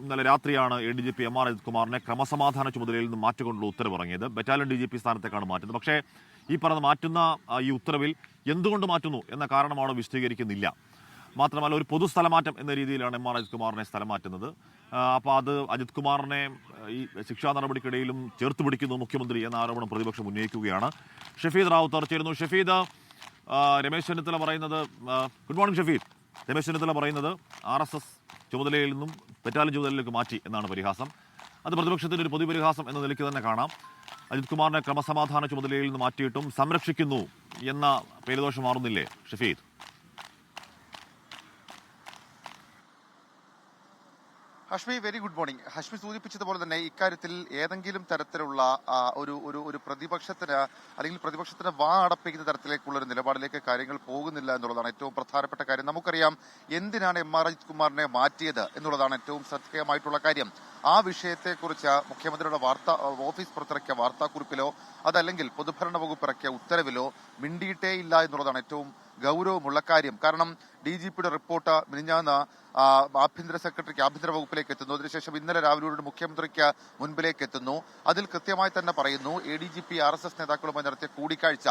ഇന്നലെ രാത്രിയാണ് ADGP MR Ajith കുമാറിനെ ക്രമസമാധാന ചുമതലയിൽ നിന്ന് മാറ്റിക്കൊണ്ടുള്ള ഉത്തരവിറങ്ങിയത്. ബറ്റാലിയൻ DGP സ്ഥാനത്തേക്കാണ് മാറ്റുന്നത്. പക്ഷേ ഈ പറഞ്ഞ മാറ്റുന്ന ഈ ഉത്തരവിൽ എന്തുകൊണ്ട് മാറ്റുന്നു എന്ന കാരണമാണ് വിശദീകരിക്കുന്നില്ല. മാത്രമല്ല ഒരു പൊതു സ്ഥലമാറ്റം എന്ന രീതിയിലാണ് MR അജിത് കുമാറിനെ സ്ഥലം മാറ്റുന്നത്. അപ്പോൾ അത് അജിത് കുമാറിനെ ഈ ശിക്ഷാ നടപടിക്കിടയിലും ചേർത്ത് പിടിക്കുന്നു മുഖ്യമന്ത്രി എന്ന ആരോപണം പ്രതിപക്ഷം ഉന്നയിക്കുകയാണ്. ഷഫീദ് റാവുത്തർ ചേരുന്നു. ഷഫീദ്, രമേശ് ചെന്നിത്തല പറയുന്നത്, ഗുഡ് മോർണിംഗ് ഷഫീദ്. രമേശ് ചെന്നിത്തല പറയുന്നത് RSS ചുമതലയിൽ നിന്നും ബറ്റാലിയൻ ചുമതലയിലേക്ക് മാറ്റി എന്നാണ് പരിഹാസം. അത് പ്രതിപക്ഷത്തിൻ്റെ ഒരു പൊതുപരിഹാസം എന്ന നിലയ്ക്ക് തന്നെ കാണാം. അജിത് കുമാറിനെ ക്രമസമാധാന ചുമതലയിൽ നിന്ന് മാറ്റിയിട്ടും സംരക്ഷിക്കുന്നു എന്ന പേരുദോഷം മാറുന്നില്ലേ Shafeed? Hashmi, very good morning. Hashmi സൂചിപ്പിച്ചതുപോലെ തന്നെ ഇക്കാര്യത്തിൽ ഏതെങ്കിലും തരത്തിലുള്ള ഒരു പ്രതിപക്ഷത്തിന് അല്ലെങ്കിൽ പ്രതിപക്ഷത്തിന് വാ അടപ്പിക്കുന്ന തരത്തിലേക്കുള്ള ഒരു നിലപാടിലേക്ക് കാര്യങ്ങൾ പോകുന്നില്ല എന്നുള്ളതാണ് ഏറ്റവും പ്രധാനപ്പെട്ട കാര്യം. നമുക്കറിയാം എന്തിനാണ് MR അജിത് കുമാറിനെ മാറ്റിയത് എന്നുള്ളതാണ് ഏറ്റവും ശ്രദ്ധേയമായിട്ടുള്ള കാര്യം. ആ വിഷയത്തെക്കുറിച്ച് മുഖ്യമന്ത്രിയുടെ ഓഫീസ് പുറത്തിറക്കിയ വാർത്താക്കുറിപ്പിലോ അതല്ലെങ്കിൽ പൊതുഭരണ വകുപ്പ് ഇറക്കിയ ഉത്തരവിലോ മിണ്ടിയിട്ടേ ഇല്ല എന്നുള്ളതാണ് ഏറ്റവും ഗൗരവമുള്ള കാര്യം. കാരണം DGPയുടെ റിപ്പോർട്ട് മിനിഞ്ഞാന്ന് ആഭ്യന്തര സെക്രട്ടറിക്ക് ആഭ്യന്തര വകുപ്പിലേക്ക് എത്തുന്നു. അതിനുശേഷം ഇന്നലെ രാവിലെ മുഖ്യമന്ത്രിക്ക് മുൻപിലേക്ക് എത്തുന്നു. അതിൽ കൃത്യമായി തന്നെ പറയുന്നു ADGP RSS നേതാക്കളുമായി നടത്തിയ കൂടിക്കാഴ്ച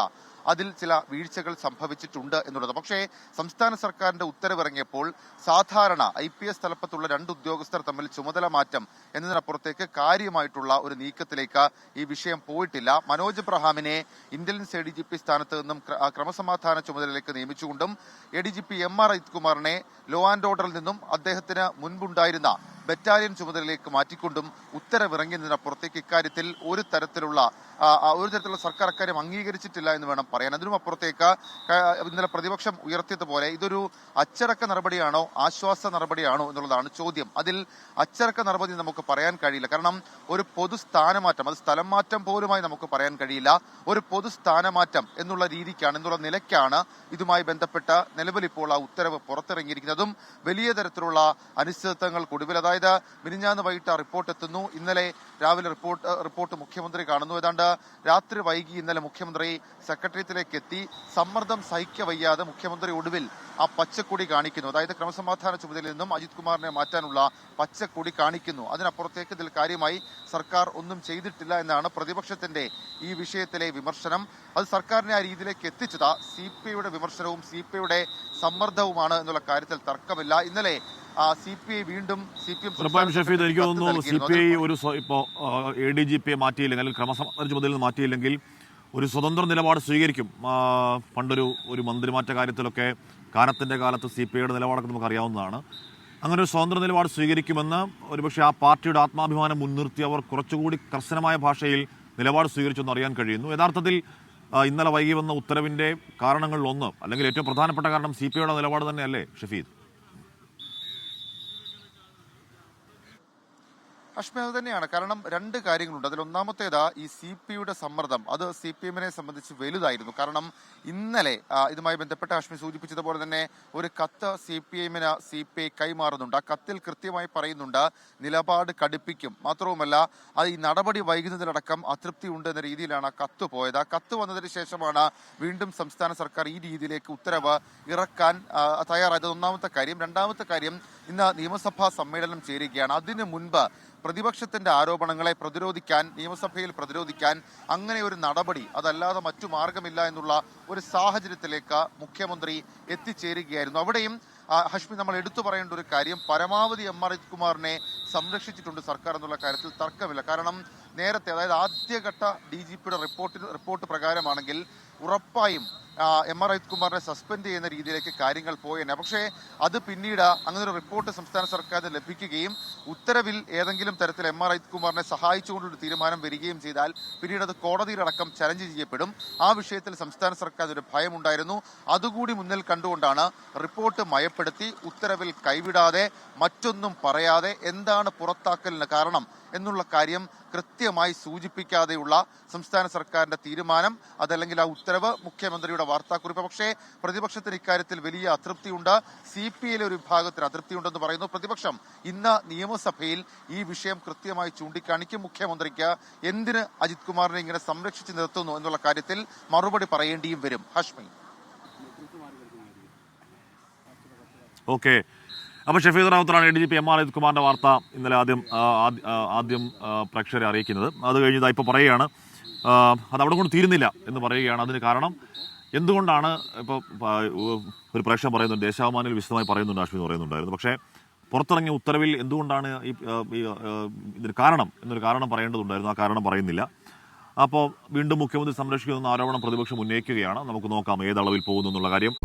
അതിൽ ചില വീഴ്ചകൾ സംഭവിച്ചിട്ടുണ്ട് എന്നുള്ളത്. പക്ഷേ സംസ്ഥാന സർക്കാരിന്റെ ഉത്തരവിറങ്ങിയപ്പോൾ സാധാരണ IPS തലപ്പത്തുള്ള രണ്ട് ഉദ്യോഗസ്ഥർ തമ്മിൽ ചുമതല മാറ്റം എന്നതിനപ്പുറത്തേക്ക് കാര്യമായിട്ടുള്ള ഒരു നീക്കത്തിലേക്ക് ഈ വിഷയം പോയിട്ടില്ല. മനോജ് എബ്രഹാമിനെ ഇന്റലിജൻസ് ADGP സ്ഥാനത്ത് നിന്നും ക്രമസമാധാന ചുമതലയിലേക്ക് നിയമിച്ചുകൊണ്ടും ADGP MR അജിത് കുമാറിനെ ലോ ആൻഡ് ഓർഡറിൽ നിന്നും അദ്ദേഹത്തിന് മുൻപുണ്ടായിരുന്ന ബറ്റാലിയൻ ചുമതലയിലേക്ക് മാറ്റിക്കൊണ്ടും ഉത്തരവിറങ്ങിയതിനപ്പുറത്തേക്ക് ഇക്കാര്യത്തിൽ ഒരു തരത്തിലുള്ള സർക്കാർ അക്കാര്യം അംഗീകരിച്ചിട്ടില്ല എന്ന് വേണം പറയാൻ. അതിനും അപ്പുറത്തേക്ക് ഇന്നലെ പ്രതിപക്ഷം ഉയർത്തിയതുപോലെ ഇതൊരു അച്ചടക്ക നടപടിയാണോ ആശ്വാസ നടപടിയാണോ എന്നുള്ളതാണ് ചോദ്യം. അതിൽ അച്ചടക്ക നടപടി നമുക്ക് പറയാൻ കഴിയില്ല. കാരണം ഒരു പൊതു സ്ഥാനമാറ്റം, അത് സ്ഥലം മാറ്റം പോലുമായി നമുക്ക് പറയാൻ കഴിയില്ല. ഒരു പൊതു സ്ഥാനമാറ്റം എന്നുള്ള രീതിക്കാണ്, എന്നുള്ള നിലയ്ക്കാണ് ഇതുമായി ബന്ധപ്പെട്ട നിലവിൽ ഇപ്പോൾ ആ ഉത്തരവ് പുറത്തിറങ്ങിയിരിക്കുന്നതും വലിയ തരത്തിലുള്ള അനിശ്ചിതത്വങ്ങൾക്കൊടുവിൽ, അതായത് മിനിഞ്ഞാന്ന് വൈകിട്ട് റിപ്പോർട്ട് എത്തുന്നു, ഇന്നലെ രാവിലെ റിപ്പോർട്ട് മുഖ്യമന്ത്രി കാണുന്നു. ഏതാണ്ട് രാത്രി വൈകി ഇന്നലെ മുഖ്യമന്ത്രി സെക്രട്ടേറിയറ്റിലേക്ക് എത്തി. സമ്മർദ്ദം സഹിക്കവയ്യാതെ മുഖ്യമന്ത്രി ഒടുവിൽ ആ പച്ചക്കൊടി കാണിക്കുന്നു. അതായത് ക്രമസമാധാന ചുമതലയിൽ നിന്നും അജിത് കുമാറിനെ മാറ്റാനുള്ള പച്ചക്കൊടി കാണിക്കുന്നു. അതിനപ്പുറത്തേക്ക് ഇതിൽ കാര്യമായി സർക്കാർ ഒന്നും ചെയ്തിട്ടില്ല എന്നാണ് പ്രതിപക്ഷത്തിന്റെ ഈ വിഷയത്തിലെ വിമർശനം. അത് സർക്കാരിനെ ആ രീതിയിലേക്ക് എത്തിച്ചത് CPIയുടെ വിമർശനവും CPIയുടെ സമ്മർദ്ദവുമാണ് എന്നുള്ള കാര്യത്തിൽ തർക്കമില്ല. ഇന്നലെ CPI വീണ്ടും CPM ഷഫീദ്, എനിക്ക് തോന്നുന്നു CPI ഇപ്പോൾ ADGP മാറ്റിയില്ലെങ്കിൽ അല്ലെങ്കിൽ ക്രമസമാധാന ചുമതലയിൽ നിന്ന് മാറ്റിയില്ലെങ്കിൽ ഒരു സ്വതന്ത്ര നിലപാട് സ്വീകരിക്കും. പണ്ടൊരു മന്ത്രിമാറ്റ കാര്യത്തിലൊക്കെ കാലത്തിന്റെ കാലത്ത് CPIയുടെ നിലപാടൊക്കെ നമുക്ക് അറിയാവുന്നതാണ്. അങ്ങനെ ഒരു സ്വതന്ത്ര നിലപാട് സ്വീകരിക്കുമെന്ന് ഒരുപക്ഷെ ആ പാർട്ടിയുടെ ആത്മാഭിമാനം മുൻനിർത്തി അവർ കുറച്ചുകൂടി കർശനമായ ഭാഷയിൽ നിലപാട് സ്വീകരിച്ചെന്ന് അറിയാൻ കഴിയുന്നു. യഥാർത്ഥത്തിൽ ഇന്നലെ വൈകി വന്ന ഉത്തരവിന്റെ കാരണങ്ങളിലൊന്ന്, അല്ലെങ്കിൽ ഏറ്റവും പ്രധാനപ്പെട്ട കാരണം CPIയുടെ നിലപാട് തന്നെയല്ലേ ഷഫീദ്? അഷ്മി, അത് തന്നെയാണ്. കാരണം രണ്ട് കാര്യങ്ങളുണ്ട്. അതിൽ ഒന്നാമത്തേത് ഈ CPIയുടെ സമ്മർദ്ദം, അത് CPM-നെ സംബന്ധിച്ച് വലുതായിരുന്നു. കാരണം ഇന്നലെ ഇതുമായി ബന്ധപ്പെട്ട് അഷ്മി സൂചിപ്പിച്ചതുപോലെ തന്നെ ഒരു കത്ത് CPM-ന് CPI കൈമാറുന്നുണ്ട്. ആ കത്തിൽ കൃത്യമായി പറയുന്നുണ്ട് നിലപാട് കടുപ്പിക്കും, മാത്രവുമല്ല അത് ഈ നടപടി വൈകുന്നതിലടക്കം അതൃപ്തി ഉണ്ട് എന്ന രീതിയിലാണ് ആ കത്ത് പോയത്. ആ കത്ത് വന്നതിന് ശേഷമാണ് വീണ്ടും സംസ്ഥാന സർക്കാർ ഈ രീതിയിലേക്ക് ഉത്തരവ് ഇറക്കാൻ തയ്യാറായത്. ഒന്നാമത്തെ കാര്യം. രണ്ടാമത്തെ കാര്യം, ഇന്ന് നിയമസഭാ സമ്മേളനം ചേരുകയാണ്. അതിനു മുൻപ് പ്രതിപക്ഷത്തിന്റെ ആരോപണങ്ങളെ നിയമസഭയിൽ പ്രതിരോധിക്കാൻ അങ്ങനെ ഒരു നടപടി, അതല്ലാതെ മറ്റു മാർഗമില്ല എന്നുള്ള ഒരു സാഹചര്യത്തിലേക്ക് മുഖ്യമന്ത്രി എത്തിച്ചേരുകയായിരുന്നു. അവിടെയും ഹഷ്മി, നമ്മൾ എടുത്തു പറയേണ്ട ഒരു കാര്യം, പരമാവധി MR അജിത് കുമാറിനെ സംരക്ഷിച്ചിട്ടുണ്ട് സർക്കാർ എന്നുള്ള കാര്യത്തിൽ തർക്കമില്ല. കാരണം നേരത്തെ, അതായത് ആദ്യഘട്ട DGPയുടെ റിപ്പോർട്ട് പ്രകാരമാണെങ്കിൽ ഉറപ്പായും MR അജിത് കുമാറിനെ സസ്പെൻഡ് ചെയ്യുന്ന രീതിയിലേക്ക് കാര്യങ്ങൾ പോയേനെ. പക്ഷേ അത് പിന്നീട് അങ്ങനെ ഒരു റിപ്പോർട്ട് സംസ്ഥാന സർക്കാരിന് ലഭിക്കുകയും ഉത്തരവിൽ ഏതെങ്കിലും തരത്തിൽ MR അജിത് കുമാറിനെ സഹായിച്ചുകൊണ്ടൊരു തീരുമാനം വരികയും ചെയ്താൽ പിന്നീട് അത് കോടതിയിലടക്കം ചലഞ്ച് ചെയ്യപ്പെടും. ആ വിഷയത്തിൽ സംസ്ഥാന സർക്കാരിന് ഒരു ഭയമുണ്ടായിരുന്നു. അതുകൂടി മുന്നിൽ കണ്ടുകൊണ്ടാണ് റിപ്പോർട്ട് മയപ്പെടുത്തി ഉത്തരവിൽ കൈവിടാതെ മറ്റൊന്നും പറയാതെ എന്താണ് പുറത്താക്കലിന് കാരണം എന്നുള്ള കാര്യം കൃത്യമായി സൂചിപ്പിക്കാതെയുള്ള സംസ്ഥാന സർക്കാരിന്റെ തീരുമാനം, അതല്ലെങ്കിൽ ആ ഉത്തരവ്, മുഖ്യമന്ത്രിയുടെ വാർത്താക്കുറിപ്പ്. പക്ഷേ പ്രതിപക്ഷത്തിന് ഇക്കാര്യത്തിൽ വലിയ അതൃപ്തിയുണ്ട്. CPIയിലെ ഒരു വിഭാഗത്തിന് അതൃപ്തിയുണ്ടെന്ന് പറയുന്നു. പ്രതിപക്ഷം ഇന്ന് നിയമസഭയിൽ ഈ വിഷയം കൃത്യമായി ചൂണ്ടിക്കാണിക്കും. മുഖ്യമന്ത്രിക്ക് എന്തിന് അജിത് കുമാറിനെ ഇങ്ങനെ സംരക്ഷിച്ചു നിർത്തുന്നു എന്നുള്ള കാര്യത്തിൽ മറുപടി പറയേണ്ടിയും വരും. ഹഷ്മി. ഓക്കെ. അപ്പോൾ ഷഫീദ് റാവുത്തറാണ് ADGP MR അജിത് കുമാറിന്റെ വാർത്ത ഇന്നലെ ആദ്യം പ്രേക്ഷകരെ അറിയിക്കുന്നത്. അത് കഴിഞ്ഞ് ഇപ്പോൾ പറയുകയാണ് അത് അവിടെ കൊണ്ട് തീരുന്നില്ല എന്ന് പറയുകയാണ്. അതിന് കാരണം എന്തുകൊണ്ടാണ് ഇപ്പോൾ ഒരു പ്രേക്ഷകൻ പറയുന്നുണ്ട്, ദേശാഭിമാനിയിൽ വിശദമായി പറയുന്നുണ്ട്, അശ്വിൻ പറയുന്നുണ്ടായിരുന്നു. പക്ഷേ പുറത്തിറങ്ങിയ ഉത്തരവിൽ എന്തുകൊണ്ടാണ് ഇതിന് കാരണം എന്നൊരു കാരണം പറയേണ്ടതുണ്ടായിരുന്നു. ആ കാരണം പറയുന്നില്ല. അപ്പോൾ വീണ്ടും മുഖ്യമന്ത്രി സംരക്ഷിക്കുന്ന ആരോപണം പ്രതിപക്ഷം ഉന്നയിക്കുകയാണ്. നമുക്ക് നോക്കാം ഏതളവിൽ പോകുന്നു എന്നുള്ള കാര്യം.